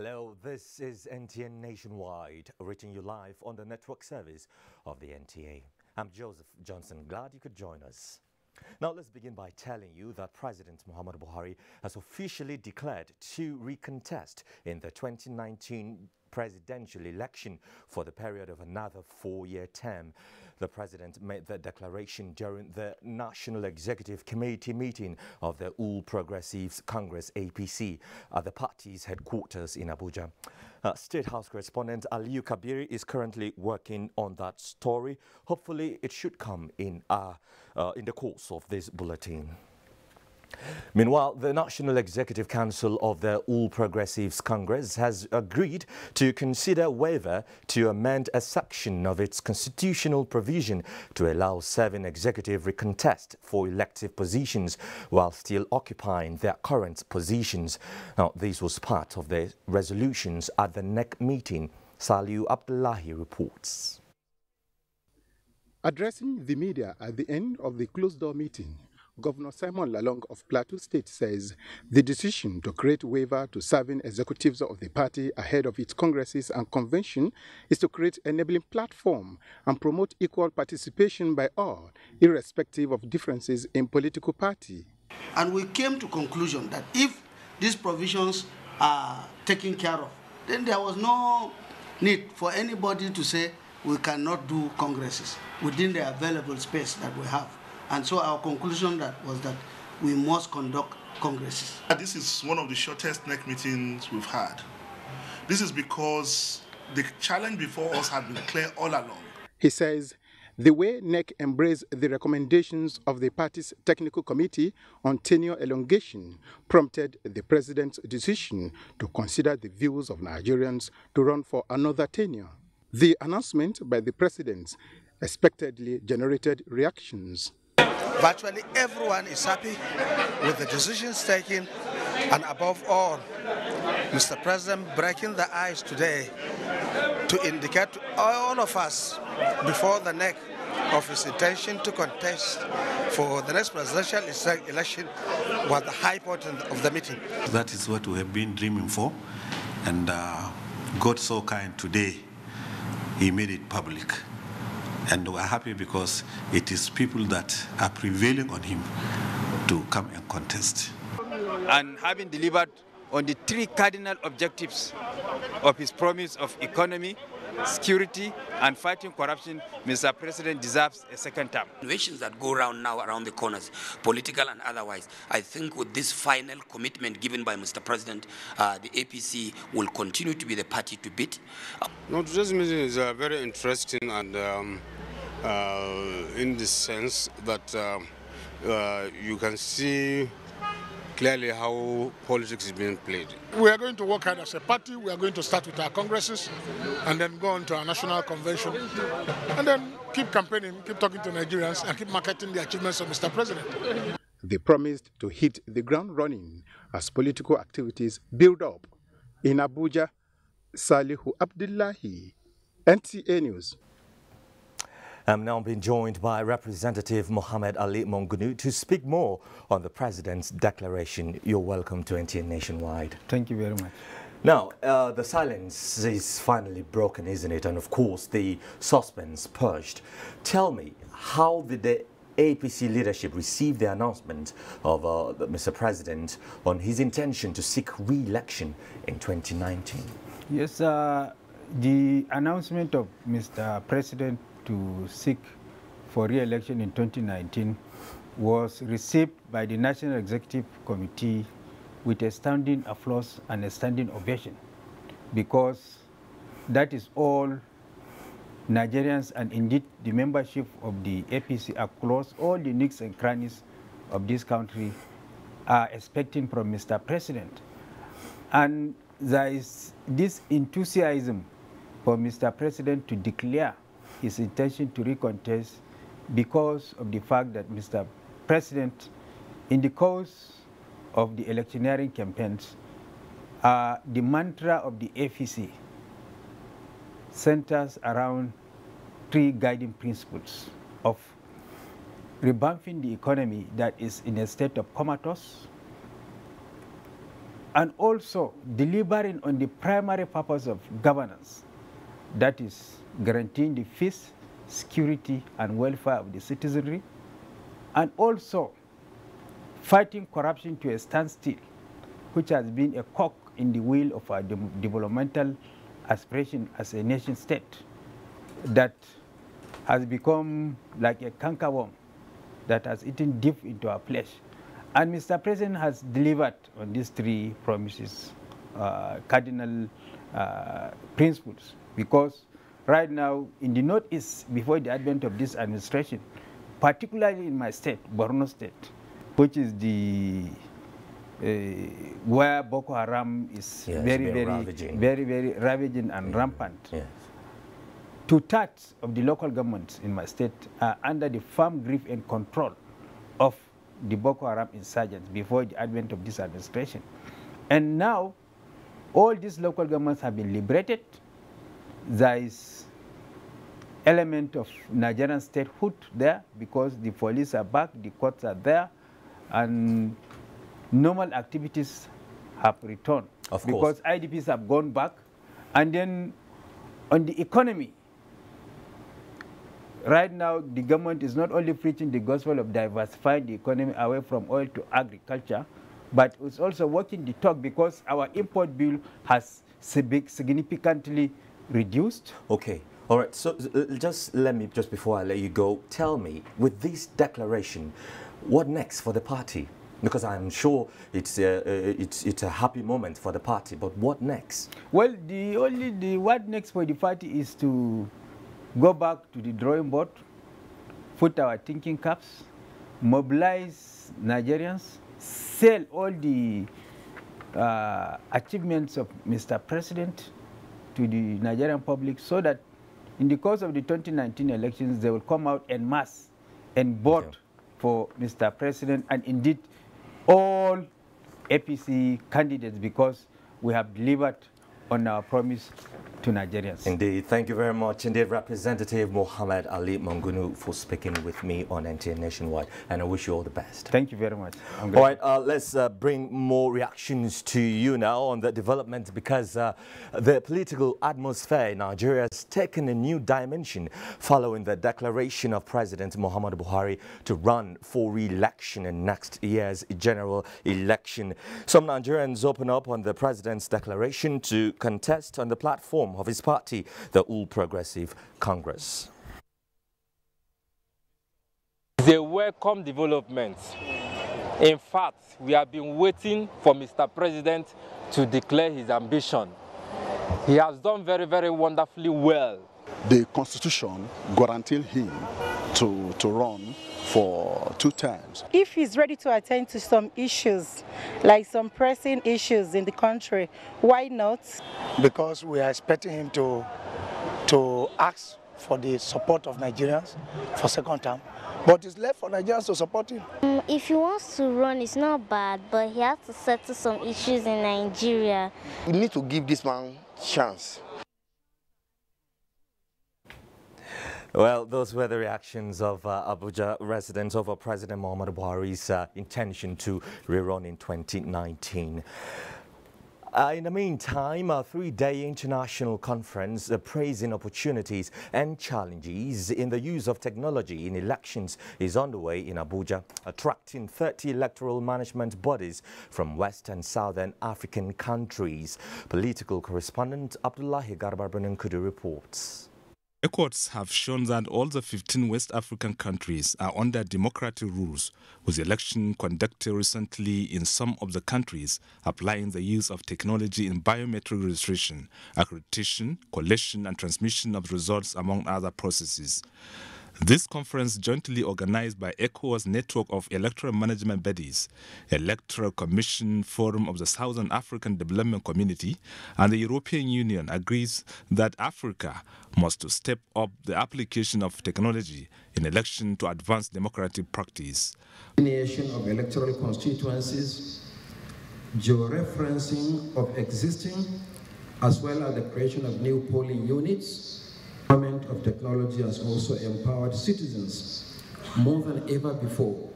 Hello, this is NTN Nationwide, reaching you live on the network service of the NTA. I'm Joseph Johnson. Glad you could join us. Now, let's begin by telling you that President Muhammadu Buhari has officially declared to recontest in the 2019 presidential election for the period of another 4-year term. The president made the declaration during the National Executive Committee meeting of the All Progressives Congress APC at the party's headquarters in Abuja. State House correspondent Aliyu Kabiri is currently working on that story. Hopefully, it should come in the course of this bulletin. Meanwhile, the National Executive Council of the All Progressives Congress has agreed to consider waiver to amend a section of its constitutional provision to allow serving executive recontest for elective positions while still occupying their current positions. Now, this was part of the resolutions at the NEC meeting. Saliu Abdullahi reports. Addressing the media at the end of the closed-door meeting, Governor Simon Lalong of Plateau State says the decision to create waiver to serving executives of the party ahead of its congresses and convention is to create an enabling platform and promote equal participation by all, irrespective of differences in political party. And we came to conclusion that if these provisions are taken care of, then there was no need for anybody to say we cannot do congresses within the available space that we have. And so our conclusion was that we must conduct congresses. This is one of the shortest NEC meetings we've had. This is because the challenge before us had been clear all along. He says the way NEC embraced the recommendations of the party's technical committee on tenure elongation prompted the president's decision to consider the views of Nigerians to run for another tenure. The announcement by the president expectedly generated reactions. Virtually everyone is happy with the decisions taken, and above all, Mr. President breaking the ice today to indicate to all of us before the NEC of his intention to contest for the next presidential election was the high point of the meeting. That is what we have been dreaming for, and God so kind today, he made it public. And we're happy because it is people that are prevailing on him to come and contest. And having delivered on the 3 cardinal objectives of his promise of economy, security, and fighting corruption, Mr. President deserves a second term. Innovations that go around now around the corners, political and otherwise, I think with this final commitment given by Mr. President, the APC will continue to be the party to beat. No, today's meeting is very interesting and in the sense that you can see clearly how politics is being played. We are going to work hard as a party. We are going to start with our congresses and then go on to our national convention and then keep campaigning, keep talking to Nigerians and keep marketing the achievements of Mr. President. They promised to hit the ground running as political activities build up. In Abuja, Salihu Abdullahi, NTA News. I'm now being joined by Representative Mohammed Ali Mongunu to speak more on the President's declaration. You're welcome to NTN Nationwide. Thank you very much. Now, the silence is finally broken, isn't it? And of course, the suspense purged. Tell me, how did the APC leadership receive the announcement of Mr. President on his intention to seek re-election in 2019? Yes, the announcement of Mr. President to seek for re-election in 2019 was received by the National Executive Committee with a standing applause and a standing ovation, because that is all Nigerians and indeed the membership of the APC across all the nooks and crannies of this country are expecting from Mr. President. And there is this enthusiasm for Mr. President to declare his intention to recontest because of the fact that Mr. President, in the course of the electioneering campaigns, the mantra of the APC centers around 3 guiding principles of revamping the economy that is in a state of comatose, and also delivering on the primary purpose of governance, that is guaranteeing the peace, security, and welfare of the citizenry, and also fighting corruption to a standstill, which has been a cog in the wheel of our developmental aspiration as a nation state that has become like a cankerworm that has eaten deep into our flesh. And Mr. President has delivered on these three promises, cardinal principles, because right now in the Northeast, before the advent of this administration, particularly in my state, Borno State, which is the where Boko Haram is very ravaging and rampant. Yes. 2/3 of the local governments in my state are under the firm grip and control of the Boko Haram insurgents before the advent of this administration. And now, all these local governments have been liberated. There is element of Nigerian statehood there because the police are back, the courts are there, and normal activities have returned. Of because course. IDPs have gone back. And then on the economy, right now the government is not only preaching the gospel of diversifying the economy away from oil to agriculture, but it's also working the talk because our import bill has significantly reduced. Okay. All right. So just let me, just before I let you go, tell me, with this declaration, what next for the party? Because I'm sure it's a happy moment for the party, but what next? Well, what next for the party is to go back to the drawing board, put our thinking caps, mobilize Nigerians, sell all the achievements of Mr. President to the Nigerian public so that in the course of the 2019 elections, they will come out en masse and vote for Mr. President and indeed all APC candidates because we have delivered on our promise to Nigerians. Indeed. Thank you very much. Indeed, Representative Mohammed Ali Mangunu for speaking with me on NTA Nationwide, and I wish you all the best. Thank you very much. All right, let's bring more reactions to you now on the development because the political atmosphere in Nigeria has taken a new dimension following the declaration of President Muhammadu Buhari to run for re-election in next year's general election. Some Nigerians open up on the president's declaration to contest on the platform of his party, the All Progressive Congress. It's a welcome development. In fact, we have been waiting for Mr. President to declare his ambition. He has done very, very wonderfully well. The Constitution guaranteed him to run for 2 terms. If he's ready to attend to some issues, like some pressing issues in the country, why not? Because we are expecting him to ask for the support of Nigerians for 2nd term. But it's left for Nigerians to support him. If he wants to run, it's not bad, but he has to settle some issues in Nigeria. We need to give this man a chance. Well, those were the reactions of Abuja residents over President Muhammadu Buhari's intention to rerun in 2019. In the meantime, a 3-day international conference praising opportunities and challenges in the use of technology in elections is underway in Abuja, attracting 30 electoral management bodies from West and Southern African countries. Political correspondent Abdullahi Garba-Benenkudu reports. Records have shown that all the 15 West African countries are under democratic rules, with election conducted recently in some of the countries applying the use of technology in biometric registration, accreditation, collation and transmission of results, among other processes. This conference, jointly organized by ECOWAS network of electoral management bodies, Electoral Commission Forum of the Southern African Development Community, and the European Union, agrees that Africa must step up the application of technology in election to advance democratic practice. Delineation of electoral constituencies, georeferencing of existing, as well as the creation of new polling units. The development of technology has also empowered citizens more than ever before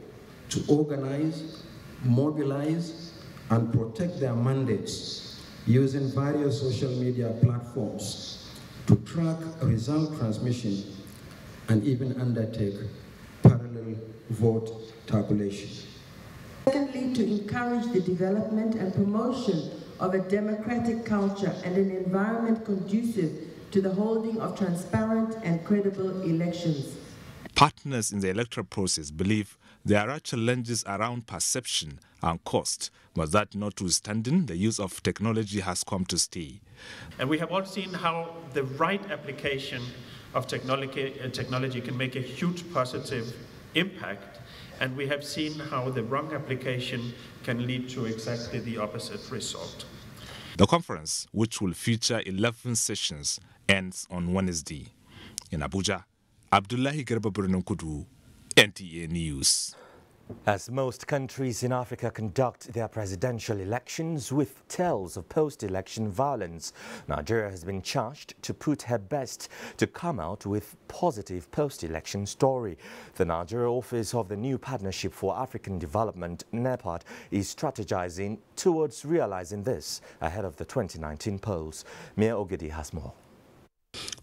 to organize, mobilize, and protect their mandates using various social media platforms to track result transmission and even undertake parallel vote tabulation. Secondly, to encourage the development and promotion of a democratic culture and an environment conducive to the holding of transparent and credible elections. Partners in the electoral process believe there are challenges around perception and cost, but that notwithstanding, the use of technology has come to stay. And we have all seen how the right application of technology can make a huge positive impact, and we have seen how the wrong application can lead to exactly the opposite result. The conference, which will feature 11 sessions, ends on Wednesday. In Abuja, Abdullahi Garba Kudu, NTA News. As most countries in Africa conduct their presidential elections with tales of post-election violence, Nigeria has been charged to put her best to come out with positive post-election story. The Nigeria office of the New Partnership for African Development, NEPAD, is strategizing towards realizing this ahead of the 2019 polls. Mia Ogedi has more.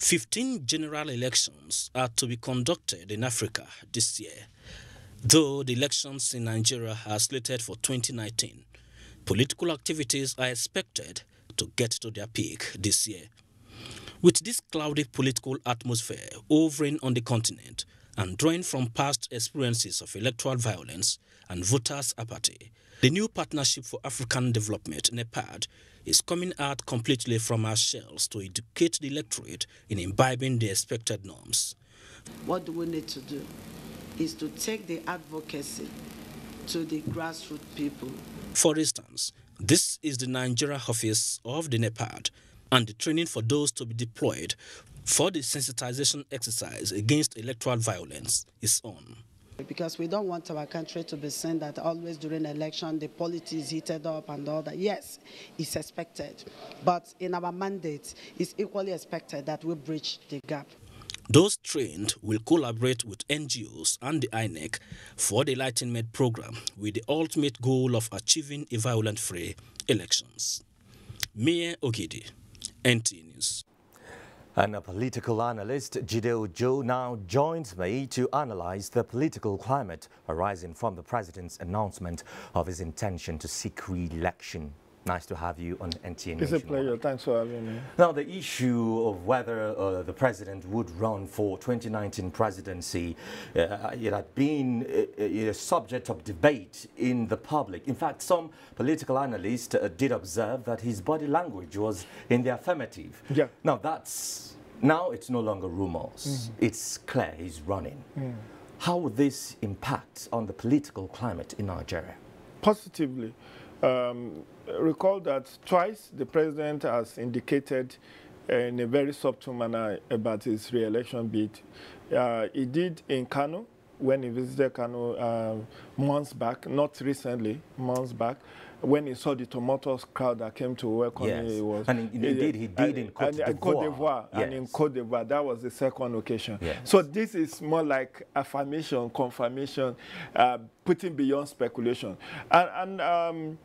15 general elections are to be conducted in Africa this year. Though the elections in Nigeria are slated for 2019, political activities are expected to get to their peak this year. With this cloudy political atmosphere hovering on the continent and drawing from past experiences of electoral violence and voters' apathy, the New Partnership for African Development, NEPAD, is coming out completely from our shells to educate the electorate in imbibing the expected norms. What do we need to do is to take the advocacy to the grassroots people. For instance, this is the Nigeria office of the NEPAD, and the training for those to be deployed for the sensitization exercise against electoral violence is on. Because we don't want our country to be seen that always during election the politics is heated up and all that. Yes, it's expected, but in our mandate, it's equally expected that we bridge the gap. Those trained will collaborate with NGOs and the INEC for the Enlightenment program with the ultimate goal of achieving a violent-free elections. Mia Ogidi, NTA News. And a political analyst, Jide Ojo, now joins me to analyze the political climate arising from the president's announcement of his intention to seek re-election. Nice to have you on NTA Nation. It's a pleasure. Thanks for having me. Now, the issue of whether the president would run for 2019 presidency, it had been a subject of debate in the public. In fact, some political analysts did observe that his body language was in the affirmative. Yeah. Now it's no longer rumors. It's clear he's running. How would this impact on the political climate in Nigeria? Positively. Recall that twice the president has indicated in a very subtle manner about his re-election bid. He did in Kano when he visited Kano months back, not recently, months back, when he saw the tumultuous crowd that came to welcome him. Yes. And indeed he did in Côte d'Ivoire. Yes. And in Côte d'Ivoire, that was the second occasion. Yes. So this is more like affirmation, confirmation, putting beyond speculation. And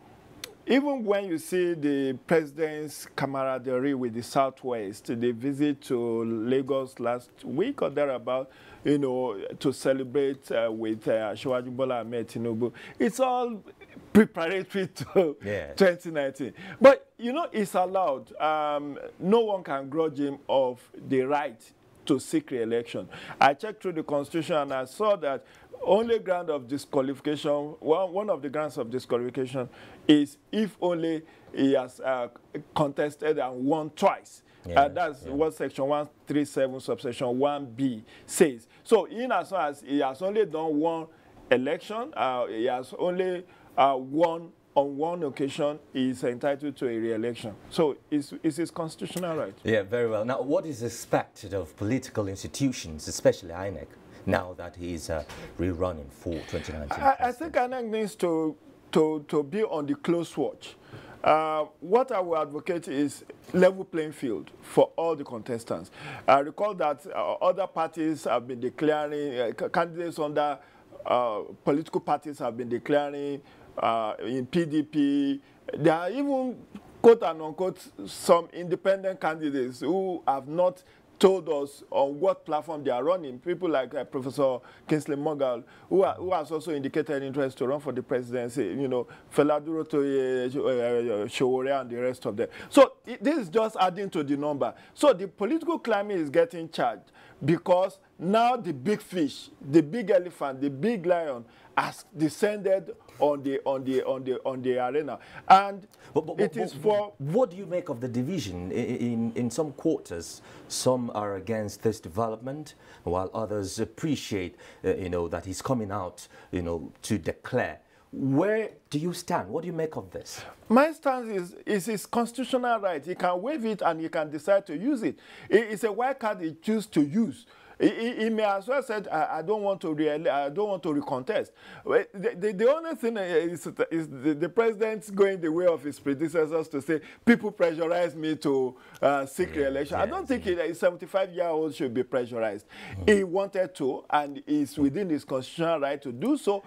even when you see the president's camaraderie with the Southwest, the visit to Lagos last week or thereabout, you know, to celebrate with Asiwaju Bola Ahmed Tinubu, it's all preparatory to 2019. But, you know, it's allowed. No one can grudge him of the right to seek re-election. I checked through the Constitution and I saw that only ground of disqualification, one of the grounds of disqualification is if only he has contested and won twice. That's what Section 137, subsection 1B says. So in as far as he has only done one election, he has only won on one occasion, he is entitled to a re-election. So it's his constitutional right. Yeah, very well. Now, what is expected of political institutions, especially INEC, now that he is rerunning for 2019? I think INEC needs to be on the close watch. What I will advocate is level playing field for all the contestants. I recall that other parties have been declaring, candidates under political parties have been declaring in PDP. There are even, quote and unquote, some independent candidates who have not told us on what platform they are running. People like Professor Kingsley Mogul, who has also indicated interest to run for the presidency, you know, Feladuro Showore and the rest of them. So this is just adding to the number. So the political climate is getting charged because now the big fish, the big elephant, the big lion has descended on the arena, and what do you make of the division in some quarters? Some are against this development, while others appreciate, you know, that he's coming out, you know, to declare. Where do you stand? What do you make of this? My stance is his constitutional right. He can waive it and he can decide to use it. It's a wild card he chooses to use. He may as well said, I don't want to recontest. The only thing is the president going the way of his predecessors to say, people pressurize me to seek re-election. I don't think a 75-year-old should be pressurized. He wanted to, and is within his constitutional right to do so.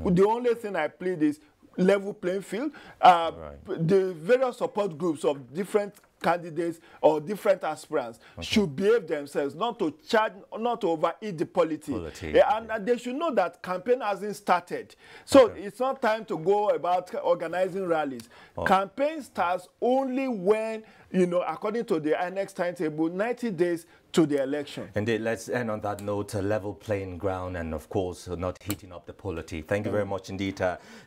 The only thing I plead is level playing field. The various support groups of different candidates or different aspirants should behave themselves, not to charge, not to overeat the politics. And they should know that campaign hasn't started. So it's not time to go about organizing rallies. Campaign starts only when, you know, according to the next timetable, 90 days to the election. Indeed, let's end on that note, a level playing ground, and of course, not heating up the polity. Thank you very much indeed,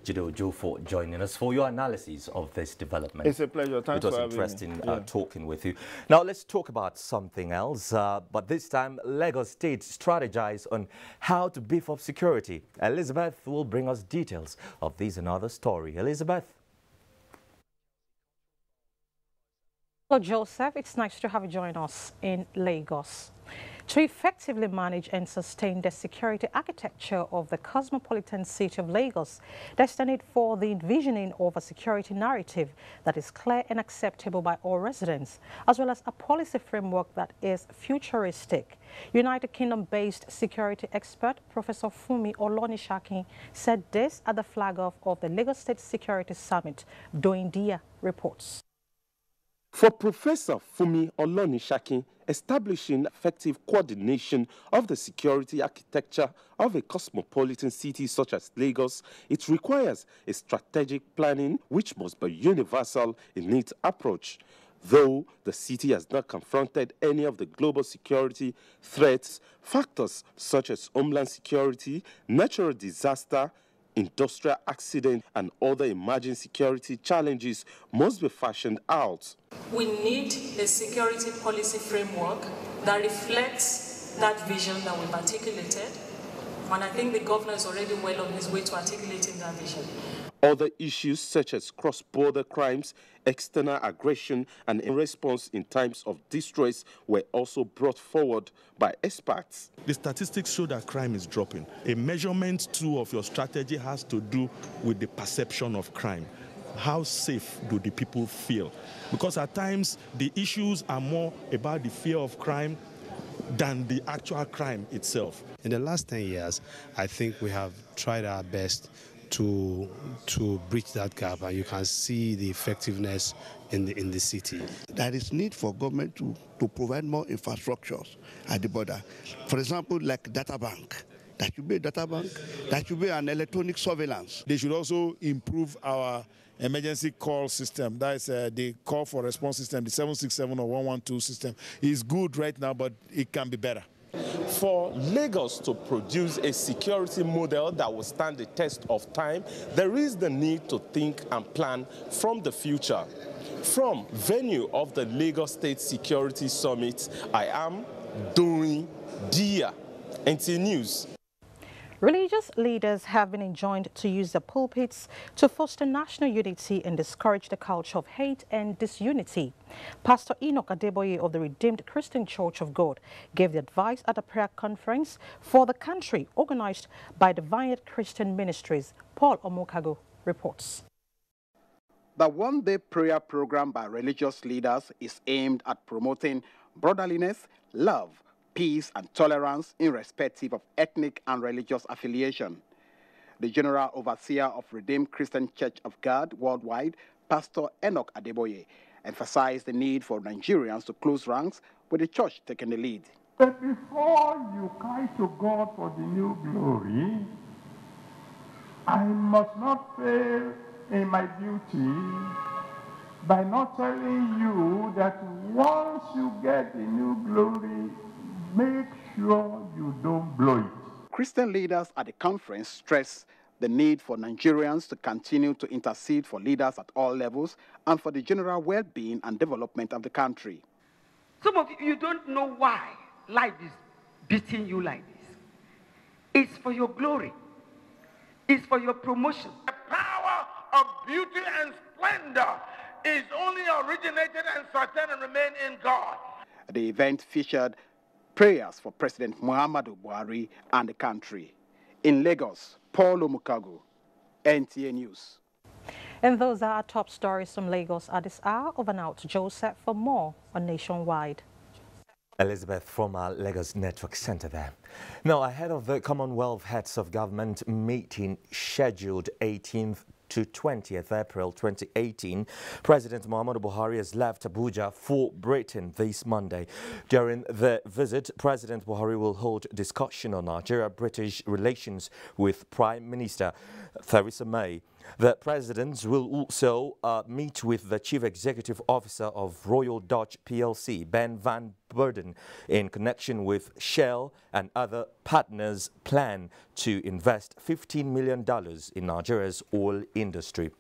Jido Joe, for joining us, for your analysis of this development. It's a pleasure. Thanks for having me. It was interesting talking with you. Now, let's talk about something else, but this time, Lagos State strategize on how to beef up security. Elizabeth will bring us details of this and other story. Elizabeth. Hello, Joseph. It's nice to have you join us in Lagos. To effectively manage and sustain the security architecture of the cosmopolitan city of Lagos, there's the need for the envisioning of a security narrative that is clear and acceptable by all residents, as well as a policy framework that is futuristic. United Kingdom-based security expert Professor Funmi Olonishakin said this at the flag-off of the Lagos State Security Summit. Doindia reports. For Professor Funmi Olonishakin, establishing effective coordination of the security architecture of a cosmopolitan city such as Lagos, it requires a strategic planning which must be universal in its approach. Though the city has not confronted any of the global security threats, factors such as homeland security, natural disaster, industrial accident, and other emerging security challenges must be fashioned out. We need a security policy framework that reflects that vision that we've articulated, and I think the governor is already well on his way to articulating that vision. Other issues such as cross-border crimes, external aggression, and in response in times of distress were also brought forward by experts. The statistics show that crime is dropping. A measurement too of your strategy has to do with the perception of crime. How safe do the people feel? Because at times the issues are more about the fear of crime than the actual crime itself. In the last 10 years, I think we have tried our best to bridge that gap, and you can see the effectiveness in the city. There is need for government to provide more infrastructures at the border. For example, like data bank. That should be a data bank. That should be an electronic surveillance. They should also improve our emergency call system. That is the call for response system, the 767 or 112 system. Is good right now, but it can be better. For Lagos to produce a security model that will stand the test of time, there is the need to think and plan from the future. From venue of the Lagos State Security Summit, I am Doindia, NT News. Religious leaders have been enjoined to use their pulpits to foster national unity and discourage the culture of hate and disunity. Pastor Enoch Adeboye of the Redeemed Christian Church of God gave the advice at a prayer conference for the country organized by the Vineyard Christian Ministries. Paul Omokago reports. The one-day prayer program by religious leaders is aimed at promoting brotherliness, love, peace and tolerance irrespective of ethnic and religious affiliation. The General Overseer of Redeemed Christian Church of God worldwide, Pastor Enoch Adeboye, emphasized the need for Nigerians to close ranks, with the church taking the lead. But before you cry to God for the new glory, I must not fail in my duty by not telling you that once you get the new glory, make sure you don't blow it. Christian leaders at the conference stressed the need for Nigerians to continue to intercede for leaders at all levels and for the general well-being and development of the country. Some of you don't know why life is beating you like this. It's for your glory. It's for your promotion. The power of beauty and splendor is only originated and certain and remain in God. The event featured prayers for President Muhammadu Buhari and the country. In Lagos, Paul Omukago, NTA News. And those are our top stories from Lagos at this hour. Over now to Joseph for more on Nationwide. Elizabeth from our Lagos Network Center there. Now, ahead of the Commonwealth Heads of Government meeting scheduled 18th to 20th April 2018, President Muhammadu Buhari has left Abuja for Britain this Monday. During the visit, President Buhari will hold discussion on Nigeria-British relations with Prime Minister Theresa May. The presidents will also meet with the Chief Executive Officer of Royal Dutch PLC, Ben van Beurden, in connection with Shell and other partners' plan to invest $15 million in Nigeria's oil industry.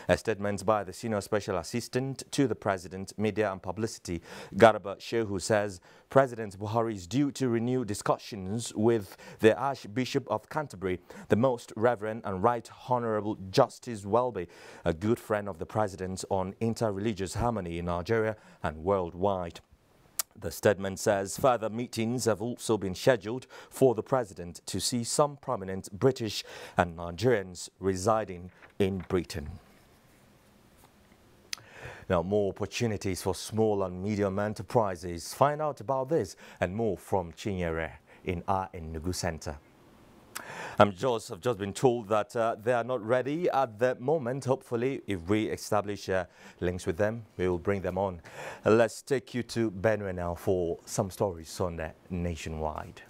A statement by the Senior Special Assistant to the President, Media and Publicity, Garba Shehu, says President Buhari is due to renew discussions with the Archbishop of Canterbury, the Most Reverend and Right Honorable Justice Welby, a good friend of the President, on inter-religious harmony in Nigeria and worldwide. The statement says further meetings have also been scheduled for the President to see some prominent British and Nigerians residing in Britain. Now, more opportunities for small and medium enterprises. Find out about this and more from Chinyere in our Enugu Center. I've just been told that they are not ready at the moment. Hopefully, if we establish links with them, we will bring them on. Let's take you to Benue now for some stories on Nationwide.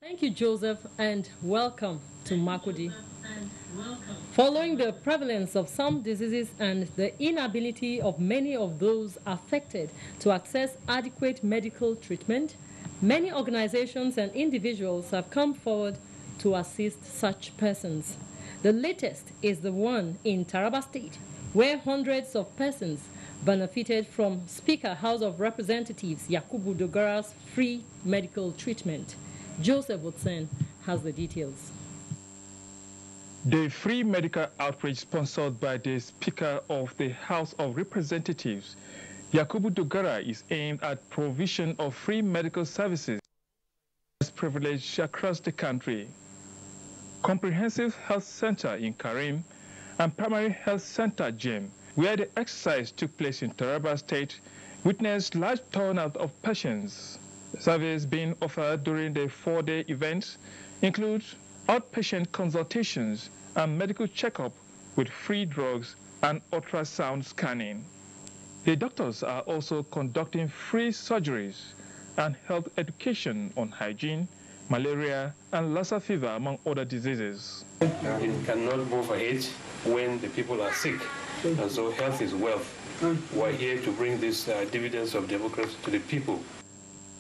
Thank you, Joseph, and welcome to Makurdi. Following the prevalence of some diseases and the inability of many of those affected to access adequate medical treatment, many organizations and individuals have come forward to assist such persons. The latest is the one in Taraba State, where hundreds of persons benefited from Speaker House of Representatives Yakubu Dogara's free medical treatment. Joseph Otsen has the details. The free medical outreach sponsored by the Speaker of the House of Representatives, Yakubu Dogara, is aimed at provision of free medical services privileged across the country. Comprehensive Health Center in Karim and Primary Health Center Jem, where the exercise took place in Taraba State, witnessed large turnout of patients. Services being offered during the 4-day event include outpatient consultations and medical checkup with free drugs and ultrasound scanning. The doctors are also conducting free surgeries and health education on hygiene, malaria, and Lassa fever, among other diseases. It cannot move ahead when the people are sick, and so health is wealth. We're here to bring these dividends of democracy to the people.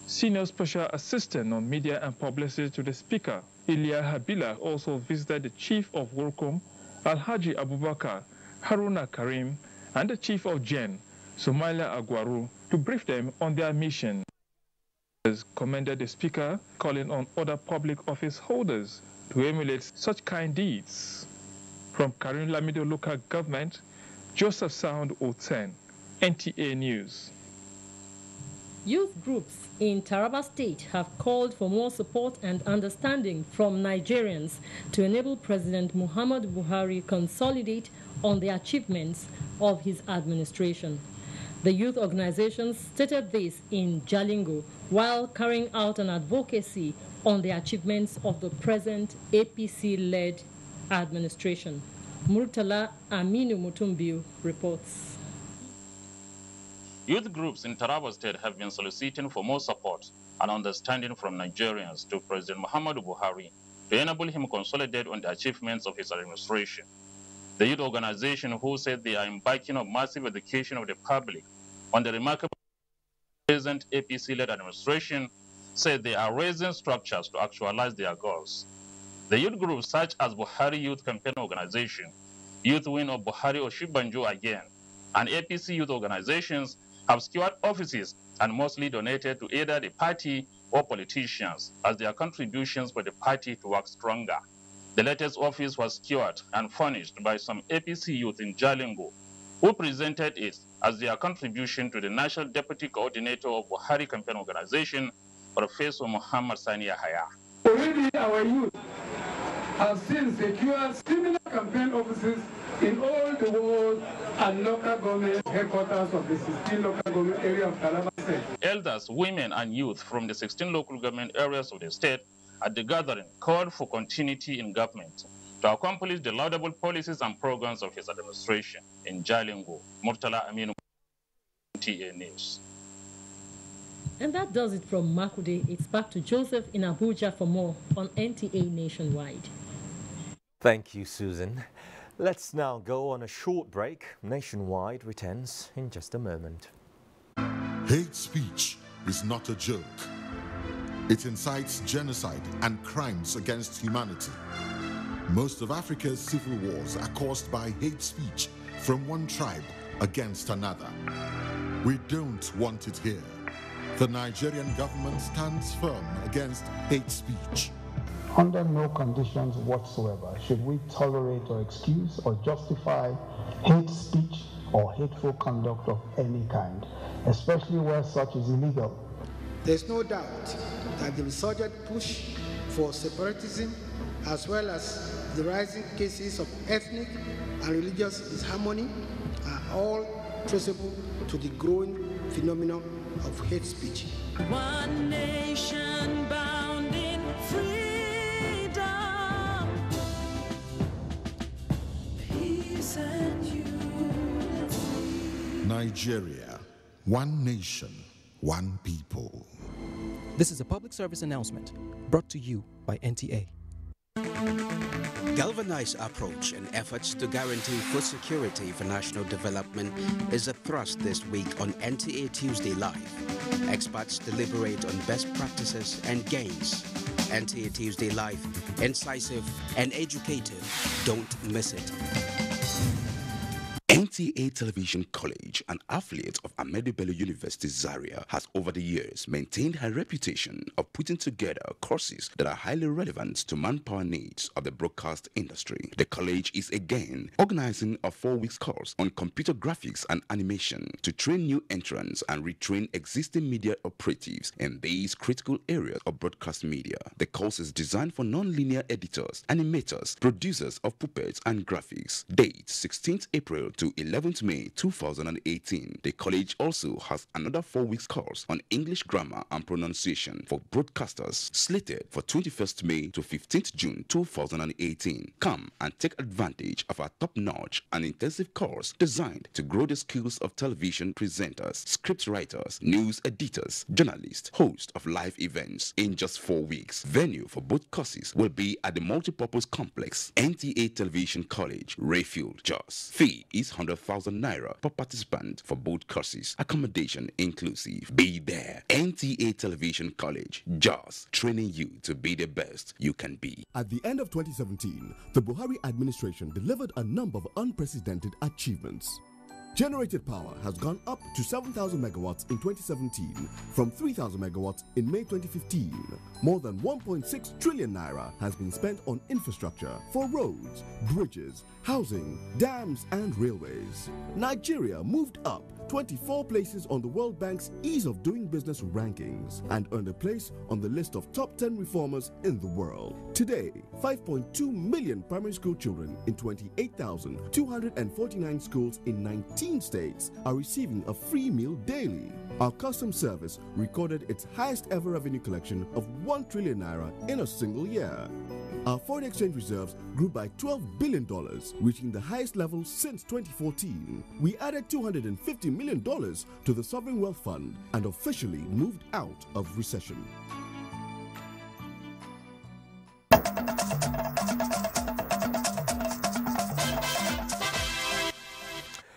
Senior Special Assistant on Media and Publicity to the Speaker, Ilya Habila, also visited the Chief of Workom, Alhaji Abubakar, Haruna Karim, and the Chief of Jen, Somalia Agwaru, to brief them on their mission. Commended the Speaker, calling on other public office holders to emulate such kind deeds. From Karim Lamido Local Government, Joseph Sound Oten, NTA News. Youth groups in Taraba State have called for more support and understanding from Nigerians to enable President Muhammadu Buhari consolidate on the achievements of his administration. The youth organizations stated this in Jalingo while carrying out an advocacy on the achievements of the present APC-led administration. Murtala Aminu Mutumbiu reports. Youth groups in Taraba State have been soliciting for more support and understanding from Nigerians to President Muhammadu Buhari to enable him consolidate on the achievements of his administration. The youth organization, who said they are embarking on massive education of the public on the remarkable present APC-led administration, said they are raising structures to actualize their goals. The youth groups such as Buhari Youth Campaign Organization, Youth Wing of Buhari Oshibanjo Again, and APC youth organizations have secured offices and mostly donated to either the party or politicians as their contributions for the party to work stronger. The latest office was secured and furnished by some APC youth in Jalingo, who presented it as their contribution to the National Deputy Coordinator of Buhari Campaign Organization, Professor Muhammad Sani Yahaya. Already our youth have since secured similar campaign offices in all the world and local government headquarters of the 16 local government area of Taraba State. Elders, women, and youth from the 16 local government areas of the state at the gathering called for continuity in government to accomplish the laudable policies and programs of his administration. In Jalingo, Murtala Aminu, NTA News. And that does it from Makude. It's back to Joseph in Abuja for more on NTA Nationwide. Thank you, Susan. Let's now go on a short break. Nationwide returns in just a moment. Hate speech is not a joke. It incites genocide and crimes against humanity. Most of Africa's civil wars are caused by hate speech from one tribe against another. We don't want it here. The Nigerian government stands firm against hate speech. Under no conditions whatsoever should we tolerate or excuse or justify hate speech or hateful conduct of any kind, especially where such is illegal. There's no doubt that the resurgent push for separatism, as well as the rising cases of ethnic and religious disharmony, are all traceable to the growing phenomenon of hate speech. One nation bound in freedom, peace and unity. Nigeria, one nation, one people. This is a public service announcement brought to you by NTA. Galvanized approach and efforts to guarantee food security for national development is a thrust this week on NTA Tuesday Live. Experts deliberate on best practices and gains. NTA Tuesday Live, incisive and educative. Don't miss it. NTA Television College, an affiliate of Ahmadu Bello University Zaria, has over the years maintained her reputation of putting together courses that are highly relevant to manpower needs of the broadcast industry. The college is again organizing a 4-week course on computer graphics and animation to train new entrants and retrain existing media operatives in these critical areas of broadcast media. The course is designed for non-linear editors, animators, producers of puppets and graphics. Date 16th April to 11th May 2018. The college also has another 4-week course on English grammar and pronunciation for broadcasters slated for 21st May to 15th June 2018. Come and take advantage of our top-notch and intensive course designed to grow the skills of television presenters, script writers, news editors, journalists, hosts of live events in just 4 weeks. Venue for both courses will be at the multipurpose complex, NTA Television College, Rayfield, Jos. Fee is 100,000 naira per participant for both courses, accommodation inclusive. Be there. NTA Television College, Jos, training you to be the best you can be. At the end of 2017, the Buhari administration delivered a number of unprecedented achievements. Generated power has gone up to 7,000 megawatts in 2017 from 3,000 megawatts in May 2015. More than 1.6 trillion naira has been spent on infrastructure for roads, bridges, housing, dams and railways. Nigeria moved up 24 places on the World Bank's Ease of Doing Business rankings and earned a place on the list of top 10 reformers in the world. Today, 5.2 million primary school children in 28,249 schools in 19 14 states are receiving a free meal daily. Our customs service recorded its highest ever revenue collection of 1 trillion naira in a single year. Our foreign exchange reserves grew by $12 billion, reaching the highest level since 2014. We added $250 million to the Sovereign Wealth Fund and officially moved out of recession.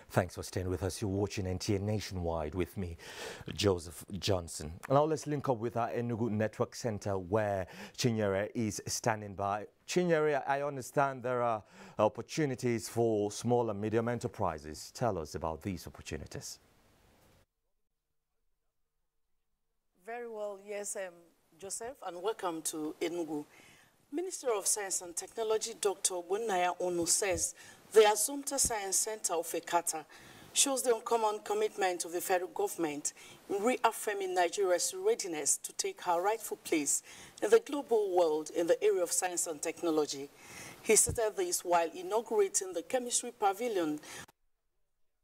Thanks for staying with us. You're watching NTA Nationwide with me, Joseph Johnson. Now let's link up with our Enugu Network Center where Chinyere is standing by. Chinyere, I understand there are opportunities for small and medium enterprises. Tell us about these opportunities. Very well, yes, Joseph, and welcome to Enugu. Minister of Science and Technology, Dr. Bunaya Ono, says the Azumta Science Center of Ekata shows the uncommon commitment of the federal government in reaffirming Nigeria's readiness to take her rightful place in the global world in the area of science and technology. He stated this while inaugurating the Chemistry Pavilion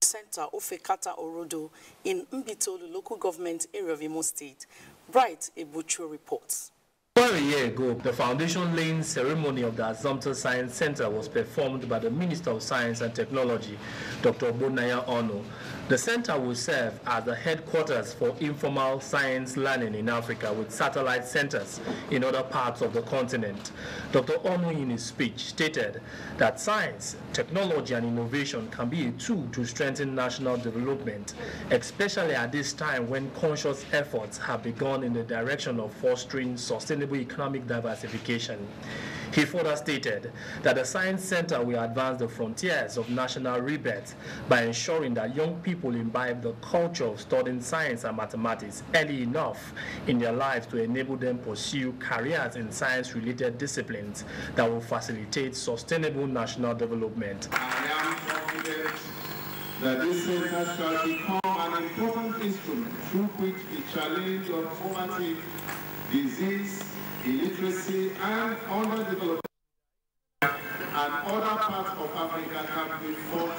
Center of Ekata Orodo in Mbitolu local government area of Imo State. Bright Ebuchu reports. Over a year ago, the foundation-laying ceremony of the Azumta Science Center was performed by the Minister of Science and Technology, Dr. Bunaya Ono. The center will serve as the headquarters for informal science learning in Africa with satellite centers in other parts of the continent. Dr. Ono, in his speech, stated that science, technology, and innovation can be a tool to strengthen national development, especially at this time when conscious efforts have begun in the direction of fostering sustainable economic diversification. He further stated that the Science Center will advance the frontiers of national rebirth by ensuring that young people imbibe the culture of studying science and mathematics early enough in their lives to enable them pursue careers in science-related disciplines that will facilitate sustainable national development. I am confident that this center shall become an important instrument through which the challenge of poverty, disease, illiteracy, and underdevelopment and other parts of Africa can be fought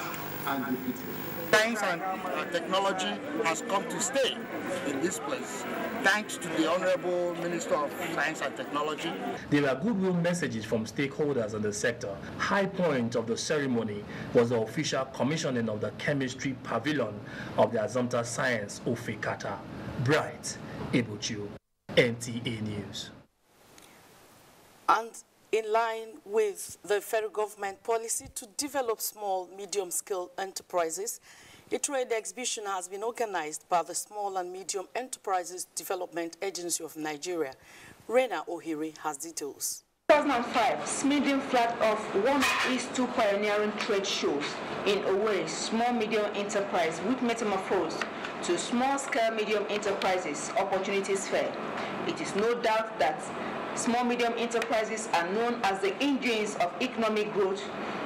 and defeated. Science and technology has come to stay in this place, thanks to the Honorable Minister of Science and Technology. There are goodwill messages from stakeholders in the sector. High point of the ceremony was the official commissioning of the Chemistry Pavilion of the Azumta Science of Ekata. Bright Ebuchu, NTA News. And in line with the federal government policy to develop small, medium-scale enterprises, a trade exhibition has been organized by the Small and Medium Enterprises Development Agency of Nigeria. Rena Ohiri has details. 2005, Smithing flagged off one of its two pioneering trade shows in Owerri, Small Medium Enterprise with Metamorphose to Small-Scale Medium Enterprises Opportunities Fair. It is no doubt that small medium enterprises are known as the engines of economic growth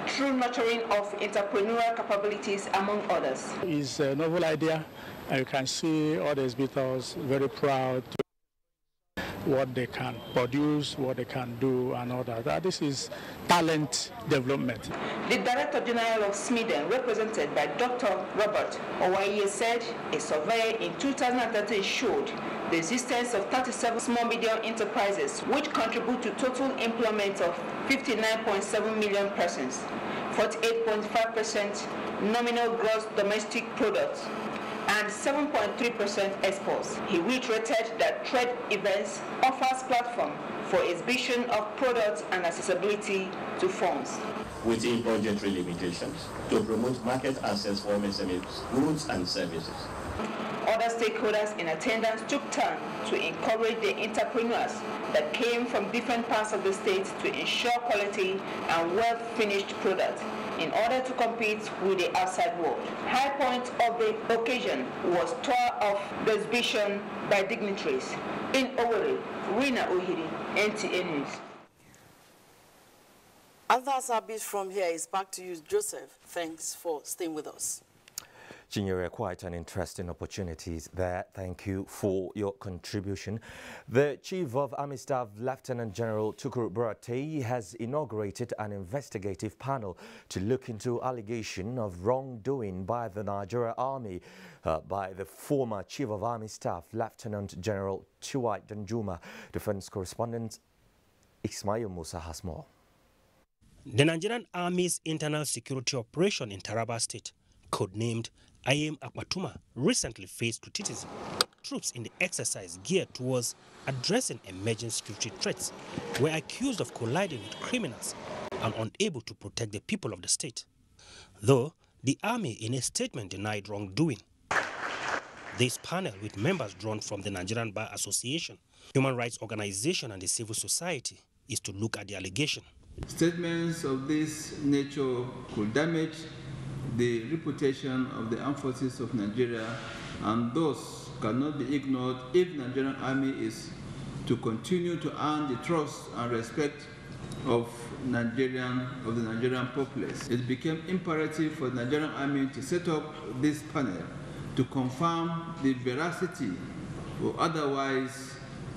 through nurturing of entrepreneurial capabilities, among others. It's a novel idea, and you can see all the exhibitors very proud to what they can produce, what they can do, and all that. This is talent development. The Director General of Smithing, represented by Dr. Robert Owaye, said a survey in 2013 showed the existence of 37 small-medium enterprises, which contribute to total employment of 59.7 million persons, 48.5% nominal gross domestic product, and 7.3% exports. He reiterated that trade events offers platform for exhibition of products and accessibility to funds. Within budgetary limitations, to promote market access for MSMEs, goods and services. Other stakeholders in attendance took turn to encourage the entrepreneurs that came from different parts of the state to ensure quality and well-finished products in order to compete with the outside world. High point of the occasion was tour of the exhibition by dignitaries. In Owerri, Rina Ohiri, NTA News. And that's our bit from here. It's back to you, Joseph. Thanks for staying with us. Chinyere, quite an interesting opportunities there. Thank you for your contribution. The Chief of Army Staff, Lieutenant General Tukur Buratai, has inaugurated an investigative panel to look into allegation of wrongdoing by the Nigerian Army by the former Chief of Army Staff, Lieutenant General Chiwai Danjuma. Defense correspondent Ismail Musa has more. The Nigerian Army's internal security operation in Taraba State, codenamed Ayem Akpatuma, recently faced criticism. Troops in the exercise geared towards addressing emerging security threats were accused of colliding with criminals and unable to protect the people of the state. Though the army in a statement denied wrongdoing. This panel, with members drawn from the Nigerian Bar Association, human rights organization and the civil society, is to look at the allegation. Statements of this nature could damage the reputation of the armed forces of Nigeria, and thus cannot be ignored if the Nigerian Army is to continue to earn the trust and respect of the Nigerian populace. It became imperative for the Nigerian Army to set up this panel to confirm the veracity or otherwise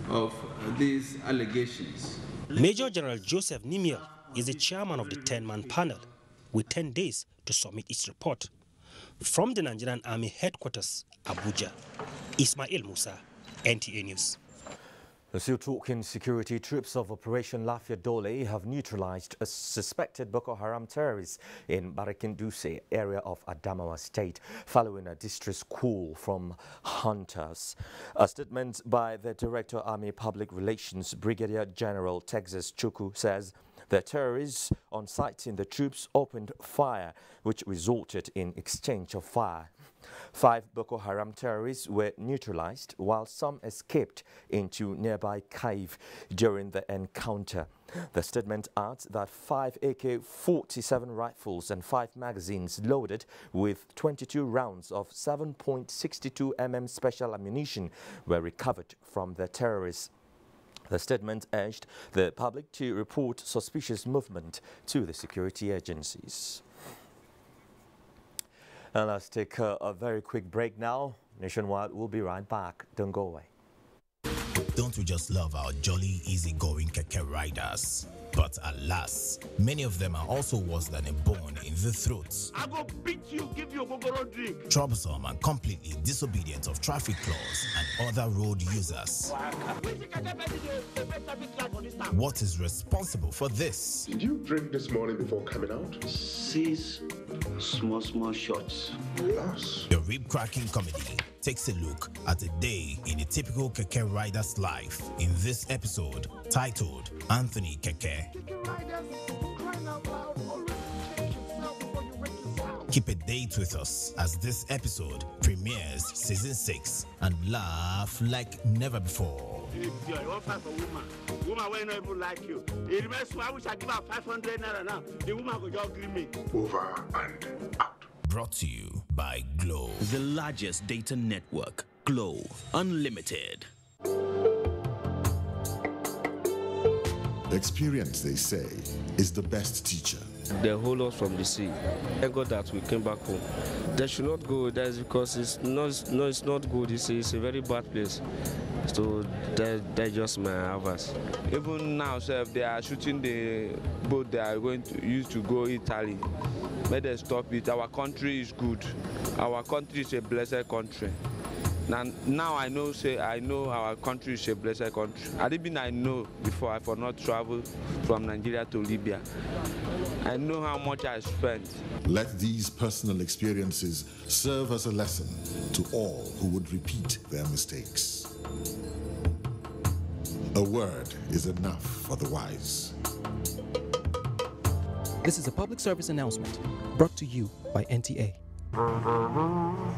of these allegations. Major General Joseph Nimiel is the chairman of the 10-man panel, with 10 days to submit its report. From the Nigerian Army headquarters, Abuja, Ismail Musa, NTA News. Still talking security, troops of Operation Lafia Dole have neutralized a suspected Boko Haram terrorist in Barikinduse area of Adamawa State, following a distress call from hunters. A statement by the Director Army Public Relations, Brigadier General Texas Chukwu, says the terrorists on sighting the troops opened fire, which resulted in exchange of fire. 5 Boko Haram terrorists were neutralized, while some escaped into nearby cave during the encounter. The statement adds that 5 AK-47 rifles and 5 magazines loaded with 22 rounds of 7.62 mm special ammunition were recovered from the terrorists. The statement urged the public to report suspicious movement to the security agencies. And let's take a very quick break now. Nationwide will be right back. Don't go away. Don't we just love our jolly, easygoing keke riders? But alas, many of them are also worse than a bone in the throat. I go beat you, give you a gogoro drink. Troublesome and completely disobedient of traffic laws and other road users. What is responsible for this? Did you drink this morning before coming out? 6 small shots. Yes. The rib-cracking comedy takes a look at a day in a typical keke rider's life. In this episode, titled Anthony Keke. Keep a date with us as this episode premieres season 6 and laugh like never before. If you're offer for woman will not even like you. It remains why we shall give her 500 naira now. The woman will just give me. Over and out. Brought to you by Glow. The largest data network, Glow Unlimited. Experience, they say, is the best teacher. They hold us from the sea. Thank God that we came back home. They should not go there because it's not good. It's a very bad place. So that's just my advice. Even now, sir, they are shooting the boat they are going to use to go Italy. May they stop it. Our country is good. Our country is a blessed country. Now I know our country is a blessed country. I know before I for not travel from Nigeria to Libya. I know how much I spent. Let these personal experiences serve as a lesson to all who would repeat their mistakes. A word is enough for the wise. This is a public service announcement brought to you by NTA.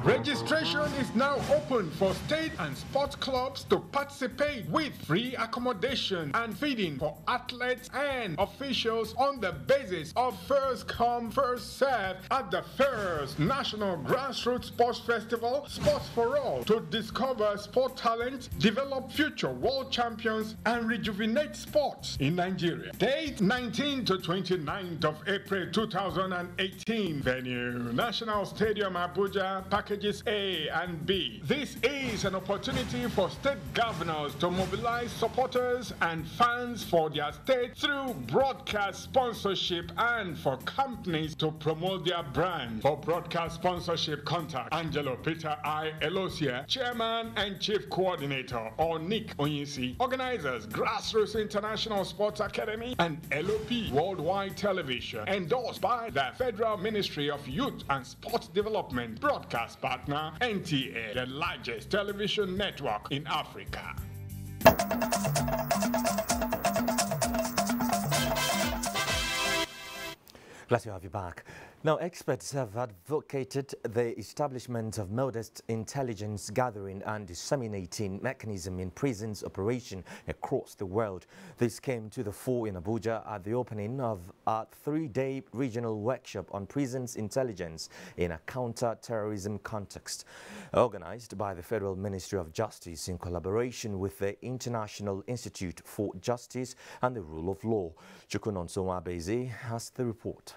Registration Registration is now open for state and sports clubs to participate with free accommodation and feeding for athletes and officials on the basis of first come, first serve at the first National Grassroots Sports Festival, Sports for All, to discover sport talent, develop future world champions, and rejuvenate sports in Nigeria. Date 19 to 29th of April 2018. Venue National Stadium Abuja, packages A and B. This is an opportunity for state governors to mobilize supporters and fans for their state through broadcast sponsorship and for companies to promote their brand. For broadcast sponsorship, contact Angelo Peter I. Elosia, Chairman and Chief Coordinator, or Nick Onyisi. Organizers, Grassroots International Sports Academy and LOP Worldwide Television. Endorsed by the Federal Ministry of Youth and Sports Development. Broadcast partner, NTA, the largest television network in Africa. Glad to have you back. Now, experts have advocated the establishment of modest intelligence gathering and disseminating mechanism in prisons operation across the world. This came to the fore in Abuja at the opening of a 3-day regional workshop on prisons intelligence in a counter-terrorism context, organized by the Federal Ministry of Justice in collaboration with the International Institute for Justice and the Rule of Law. Chukwunonso Nwabeze has the report.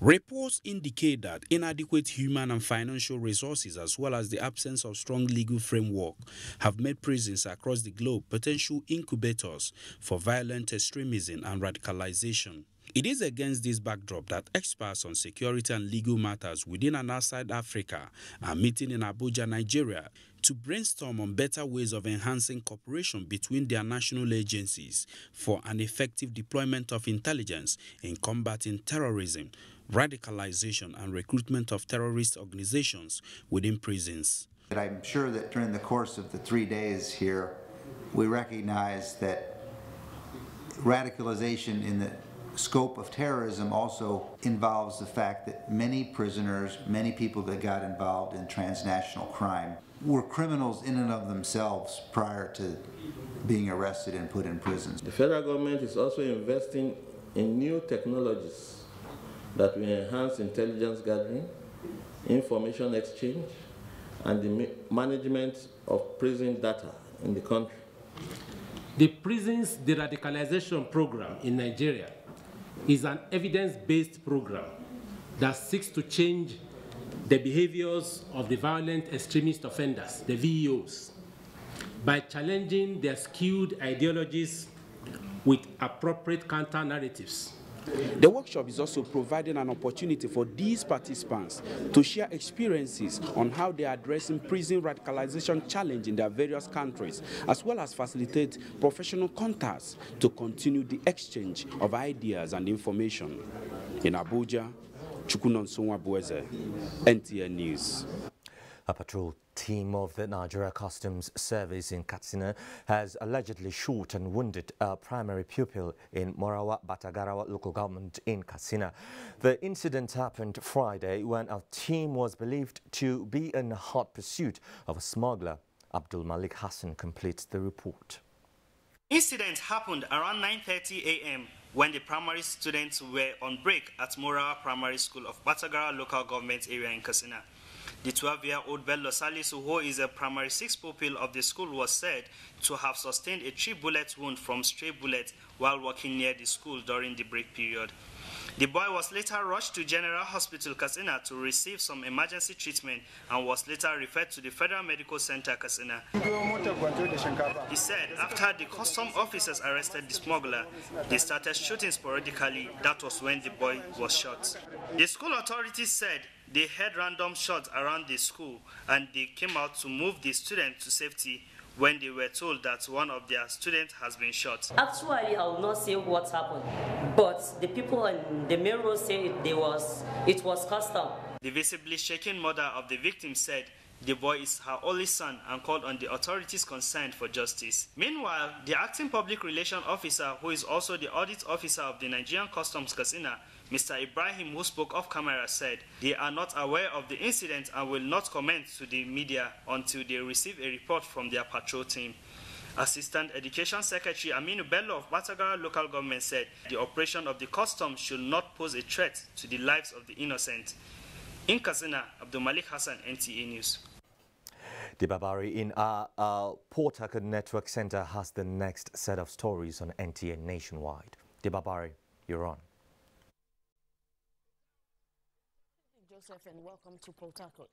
Reports indicate that inadequate human and financial resources, as well as the absence of strong legal framework, have made prisons across the globe potential incubators for violent extremism and radicalization. It is against this backdrop that experts on security and legal matters within and outside Africa are meeting in Abuja, Nigeria, to brainstorm on better ways of enhancing cooperation between their national agencies for an effective deployment of intelligence in combating terrorism, radicalization, and recruitment of terrorist organizations within prisons. I'm sure that during the course of the 3 days here, we recognize that radicalization in the scope of terrorism also involves the fact that many prisoners, many people that got involved in transnational crime were criminals in and of themselves prior to being arrested and put in prisons. The federal government is also investing in new technologies that will enhance intelligence gathering, information exchange, and the management of prison data in the country. The prisons de-radicalization program in Nigeria is an evidence-based program that seeks to change the behaviors of the violent extremist offenders, the VEOs, by challenging their skewed ideologies with appropriate counter-narratives. The workshop is also providing an opportunity for these participants to share experiences on how they are addressing prison radicalization challenge in their various countries, as well as facilitate professional contacts to continue the exchange of ideas and information. In Abuja, Chukwunonso Nwabeze, NTA News. A patrol team of the Nigeria Customs Service in Katsina has allegedly shot and wounded a primary pupil in Morawa Batagarawa local government in Katsina. The incident happened Friday when a team was believed to be in hot pursuit of a smuggler. Abdul Malik Hassan completes the report. Incident happened around 9:30 a.m. when the primary students were on break at Morawa Primary School of Batagara local government area in Katsina. The 12-year-old Bello Salisu, who is a primary 6 pupil of the school, was said to have sustained a 3-bullet wound from stray bullets while walking near the school during the break period. The boy was later rushed to General Hospital Katsina to receive some emergency treatment and was later referred to the Federal Medical Center Katsina. He said after the custom officers arrested the smuggler, they started shooting sporadically. That was when the boy was shot. The school authorities said they heard random shots around the school and they came out to move the student to safety when they were told that one of their students has been shot. Actually, I will not say what happened, but the people in the main road say it was custom. The visibly shaken mother of the victim said the boy is her only son and called on the authorities concerned for justice. Meanwhile, the acting public relations officer, who is also the audit officer of the Nigerian Customs Katsina, Mr. Ibrahim, who spoke off camera, said they are not aware of the incident and will not comment to the media until they receive a report from their patrol team. Assistant Education Secretary Aminu Bello of Batagara local government said the operation of the customs should not pose a threat to the lives of the innocent. In Katsina, Abdul Malik Hassan, NTA News. Dibabari in our Port Harcourt Network Center has the next set of stories on NTA Nationwide. Dibabari, you're on. Joseph, and welcome to Port Harcourt.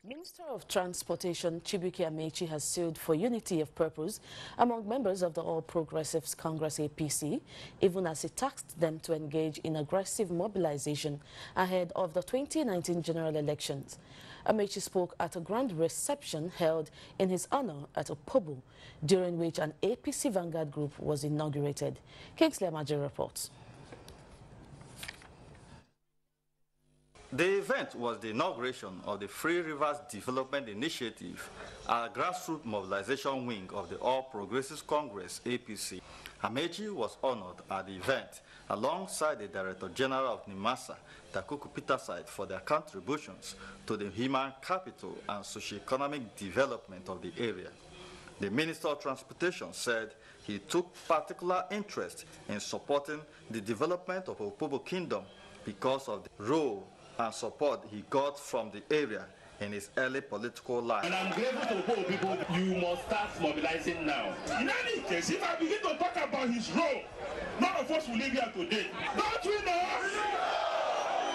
Minister of Transportation Chibuike Amechi has sued for unity of purpose among members of the All Progressives Congress APC, even as he tasked them to engage in aggressive mobilization ahead of the 2019 general elections. Amechi spoke at a grand reception held in his honor at Opobo, during which an APC Vanguard group was inaugurated. Kingsley Amaji reports. The event was the inauguration of the Free Rivers Development Initiative, a grassroots mobilization wing of the All Progressives Congress, APC. Amechi was honored at the event alongside the Director General of NIMASA, Takuku Peterside, for their contributions to the human capital and socio-economic development of the area. The Minister of Transportation said he took particular interest in supporting the development of Opobo Kingdom because of the role and support he got from the area in his early political life. And I'm grateful to Opobo people. You must start mobilizing now. In any case, if I begin to talk about his role, none of us will leave here today. Don't we know?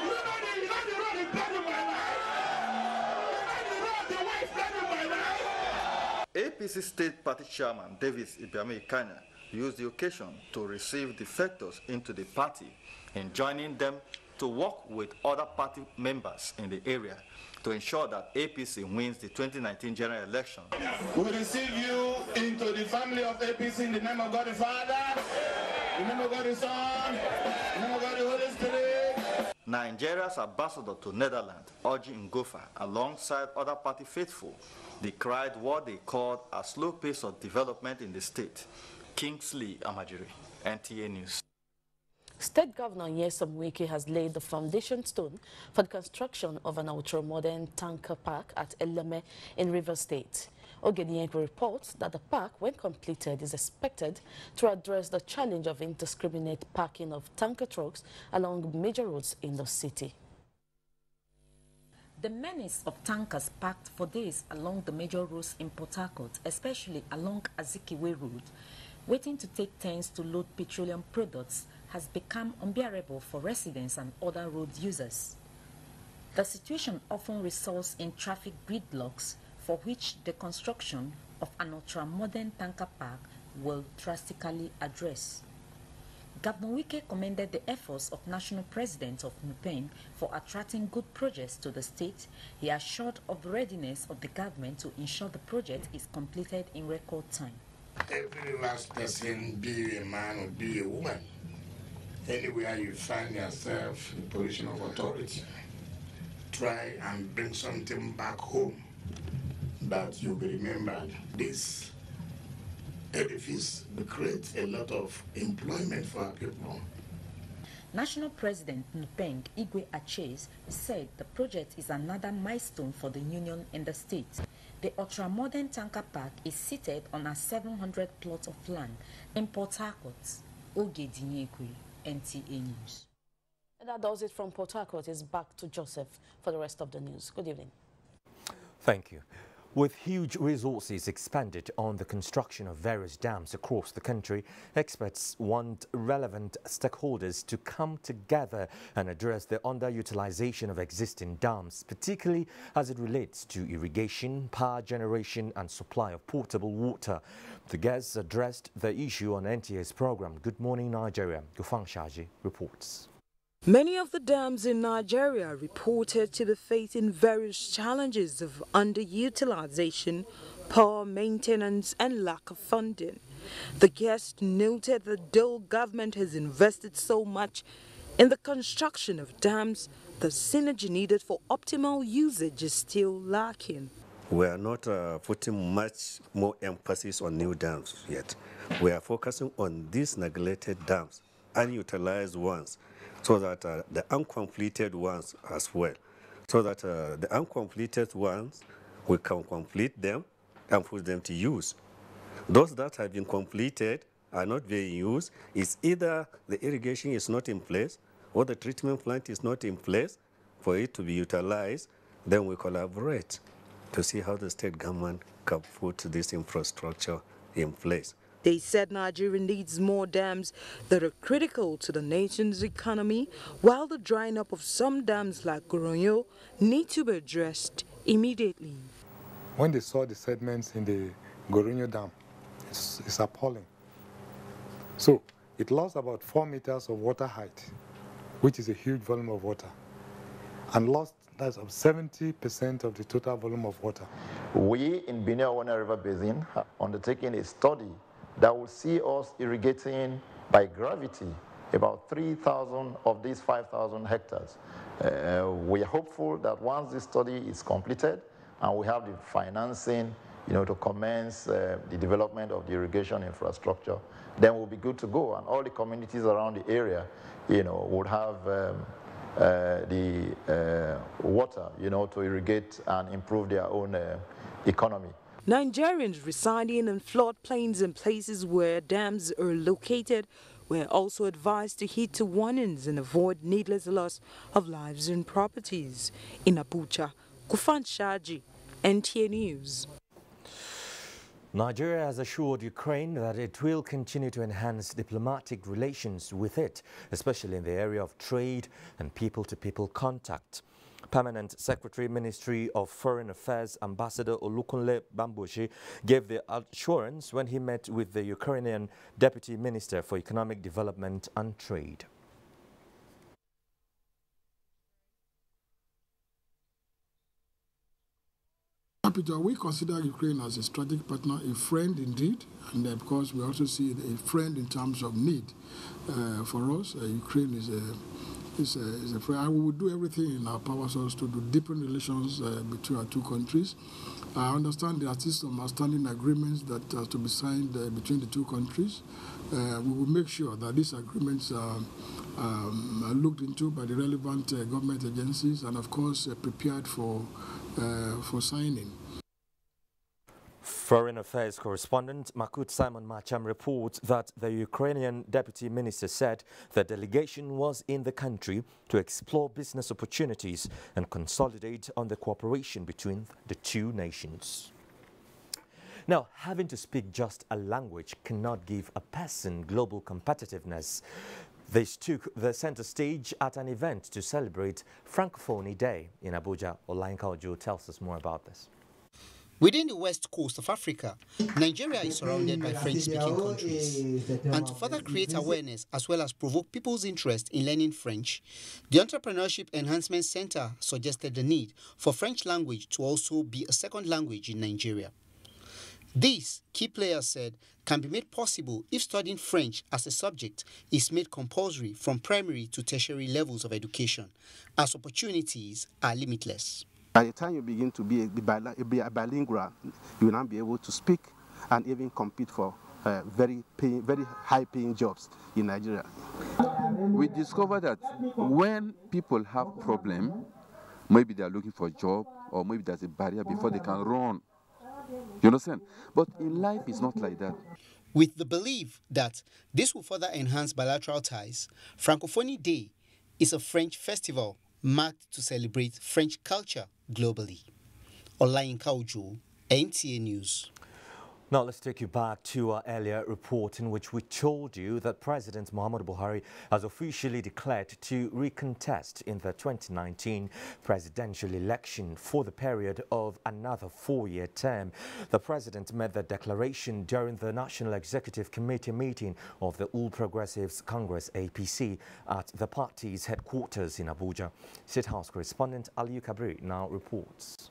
You know the road he played in my life. You know the way he played in my life. APC State Party Chairman Davis Ibiame Ikanya used the occasion to receive defectors into the party and joining them to work with other party members in the area to ensure that APC wins the 2019 general election. We receive you into the family of APC in the name of God the Father, in the name of God the Son, in the name of God the Holy Spirit. Nigeria's ambassador to Netherlands, Oji Ngofa, alongside other party faithful, decried what they called a slow pace of development in the state. Kingsley Amajiri, NTA News. State Governor Nyesom Wike has laid the foundation stone for the construction of an ultra-modern tanker park at Eleme in Rivers State. Ogenienko reports that the park, when completed, is expected to address the challenge of indiscriminate parking of tanker trucks along major roads in the city. The menace of tankers parked for days along the major roads in Port Harcourt, especially along Azikiwe Road, waiting to take turns to load petroleum products, has become unbearable for residents and other road users. The situation often results in traffic gridlocks, for which the construction of an ultra-modern tanker park will drastically address. Governor Wike commended the efforts of National President of NUPEN for attracting good projects to the state. He assured of the readiness of the government to ensure the project is completed in record time. Every last person, be a man or be a woman, anywhere you find yourself in a position of authority, try and bring something back home that you'll be remembered. This edifice will create a lot of employment for our people. National President Nupeng Igwe Aches said the project is another milestone for the union and the state. The ultra-modern tanker park is seated on a 700 plot of land in Port Harcourt. Oge Dinyekwe, NTA News. And that does it from Port Harcourt. It's back to Joseph for the rest of the news. Good evening. Thank you. With huge resources expended on the construction of various dams across the country, experts want relevant stakeholders to come together and address the underutilization of existing dams, particularly as it relates to irrigation, power generation and supply of potable water. The guests addressed the issue on NTA's program Good Morning Nigeria. Gufang Shaji reports. Many of the dams in Nigeria are reported to be facing various challenges of underutilization, poor maintenance and lack of funding. The guest noted that though government has invested so much in the construction of dams, the synergy needed for optimal usage is still lacking. We are not putting much more emphasis on new dams yet. We are focusing on these neglected dams, unutilized ones, so that the uncompleted ones as well, so that the uncompleted ones, we can complete them and put them to use. Those that have been completed are not being used. It's either the irrigation is not in place or the treatment plant is not in place for it to be utilized. Then we collaborate to see how the state government can put this infrastructure in place. They said Nigeria needs more dams that are critical to the nation's economy, while the drying up of some dams like Goronyo need to be addressed immediately. When they saw the sediments in the Goronyo Dam, it's appalling. So it lost about 4 meters of water height, which is a huge volume of water, and lost that's 70% of the total volume of water. We in Benue River Basin have undertaken a study that will see us irrigating by gravity about 3,000 of these 5,000 hectares. We are hopeful that once this study is completed and we have the financing, to commence the development of the irrigation infrastructure, then we'll be good to go, and all the communities around the area, would have the water, to irrigate and improve their own economy. Nigerians residing in floodplains and places where dams are located were also advised to heed to warnings and avoid needless loss of lives and properties. In Abuja, Kufan Shaji, NTA News. Nigeria has assured Ukraine that it will continue to enhance diplomatic relations with it, especially in the area of trade and people-to-people contact. Permanent Secretary, Ministry of Foreign Affairs, Ambassador Olukunle Bambushi gave the assurance when he met with the Ukrainian Deputy Minister for Economic Development and Trade. Peter, we consider Ukraine as a strategic partner, a friend indeed, and of course we also see a friend in terms of need for us. Ukraine is a friend. And we will do everything in our power source to do deepen relations between our two countries. I understand there are still some outstanding agreements that are to be signed between the two countries. We will make sure that these agreements are looked into by the relevant government agencies and, of course, prepared for signing. Foreign Affairs correspondent Makut Simon Macham reports that the Ukrainian deputy minister said the delegation was in the country to explore business opportunities and consolidate on the cooperation between the two nations. Now, having to speak just a language cannot give a person global competitiveness. This took the center stage at an event to celebrate Francophonie Day in Abuja. Olayinka Ojo tells us more about this. Within the west coast of Africa, Nigeria is surrounded by French-speaking countries. And to further create awareness as well as provoke people's interest in learning French, the Entrepreneurship Enhancement Center suggested the need for French language to also be a second language in Nigeria. This, key players said, can be made possible if studying French as a subject is made compulsory from primary to tertiary levels of education, as opportunities are limitless. By the time you begin to be a bilingual, you will now be able to speak and even compete for very high-paying jobs in Nigeria. We discovered that when people have problem, maybe they are looking for a job or maybe there's a barrier before they can run. You understand? But in life, it's not like that. With the belief that this will further enhance bilateral ties, Francophonie Day is a French festival marked to celebrate French culture globally. Olayinka Ojo, NTA News. Now let's take you back to our earlier report in which we told you that President Muhammadu Buhari has officially declared to recontest in the 2019 presidential election for the period of another 4-year term. The president made the declaration during the National Executive Committee meeting of the All Progressives Congress APC at the party's headquarters in Abuja. State House correspondent Aliyu Kabri now reports.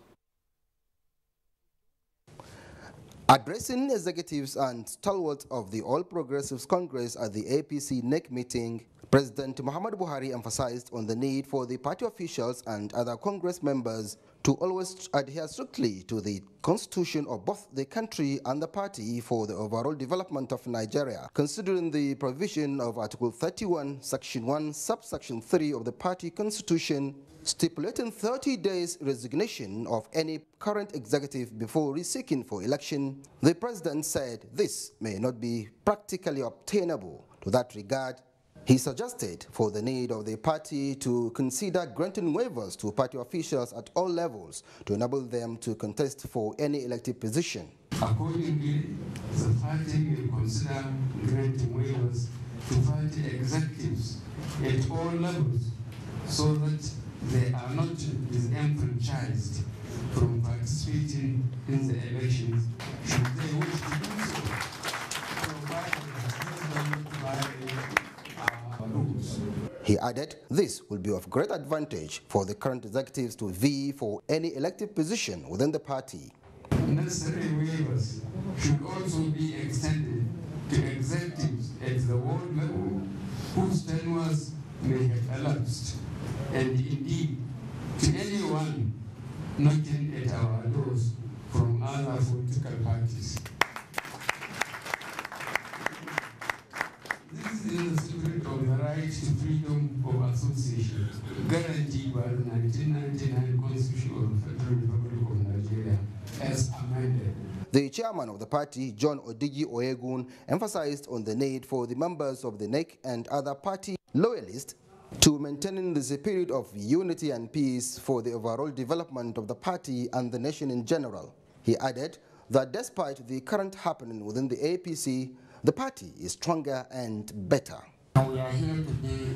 Addressing executives and stalwarts of the All Progressives Congress at the APC NEC meeting, President Muhammadu Buhari emphasized on the need for the party officials and other Congress members to always adhere strictly to the constitution of both the country and the party for the overall development of Nigeria, considering the provision of Article 31, Section 1, Subsection 3 of the party constitution, stipulating 30 days resignation of any current executive before reseeking for election. The president said this may not be practically obtainable. To that regard, he suggested for the need of the party to consider granting waivers to party officials at all levels to enable them to contest for any elective position. Accordingly, the party will consider granting waivers to party executives at all levels so that they are not disenfranchised from participating in the elections should they wish to do so, provided He added this will be of great advantage for the current executives to vie for any elective position within the party. Necessary waivers should also be extended to executives at the world level whose tenures may have elapsed, and indeed to anyone knocking at our doors from other political parties. This is in the spirit of the right to freedom of association guaranteed by the 1999 Constitution of the Federal Republic of Nigeria as amended. The chairman of the party, John Odigi Oyegun, emphasized on the need for the members of the NEC and other party loyalists to maintaining the spirit of unity and peace for the overall development of the party and the nation in general. He added that despite the current happening within the APC, the party is stronger and better. We are here today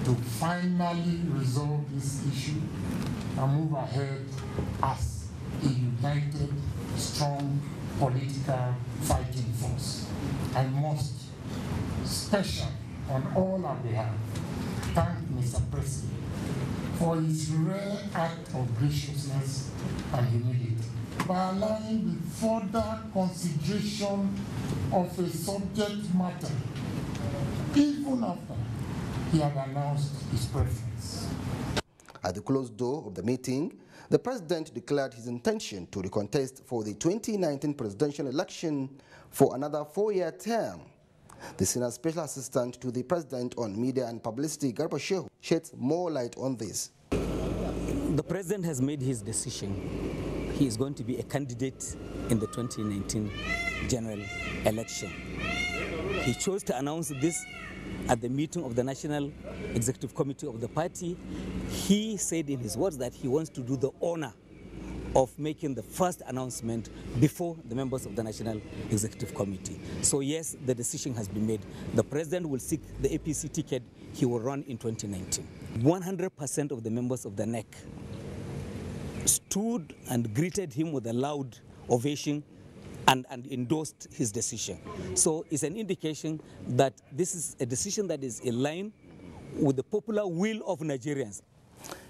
to finally resolve this issue and move ahead as a united, strong political fighting force. I must, special on all our behalf, thank Mr. President for his rare act of graciousness and humility by allowing the further consideration of a subject matter even after he had announced his preference. At the closed door of the meeting, the president declared his intention to recontest for the 2019 presidential election for another 4-year term. The senior special assistant to the president on media and publicity, Garba Shehu, sheds more light on this. The president has made his decision. He is going to be a candidate in the 2019 general election. He chose to announce this at the meeting of the National Executive Committee of the party. He said in his words that he wants to do the honor of making the first announcement before the members of the National Executive Committee. So yes, the decision has been made. The president will seek the APC ticket. He will run in 2019. 100% of the members of the NEC stood and greeted him with a loud ovation and endorsed his decision. So it's an indication that this is a decision that is in line with the popular will of Nigerians.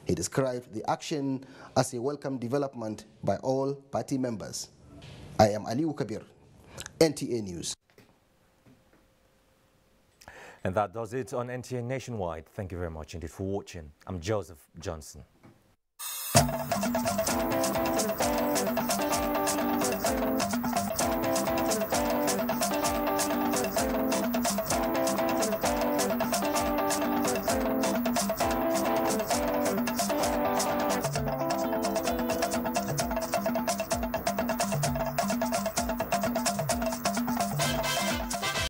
He described the action as a welcome development by all party members. I am Aliu Kabir, NTA News. And that does it on NTA Nationwide. Thank you very much indeed for watching. I'm Joseph Johnson.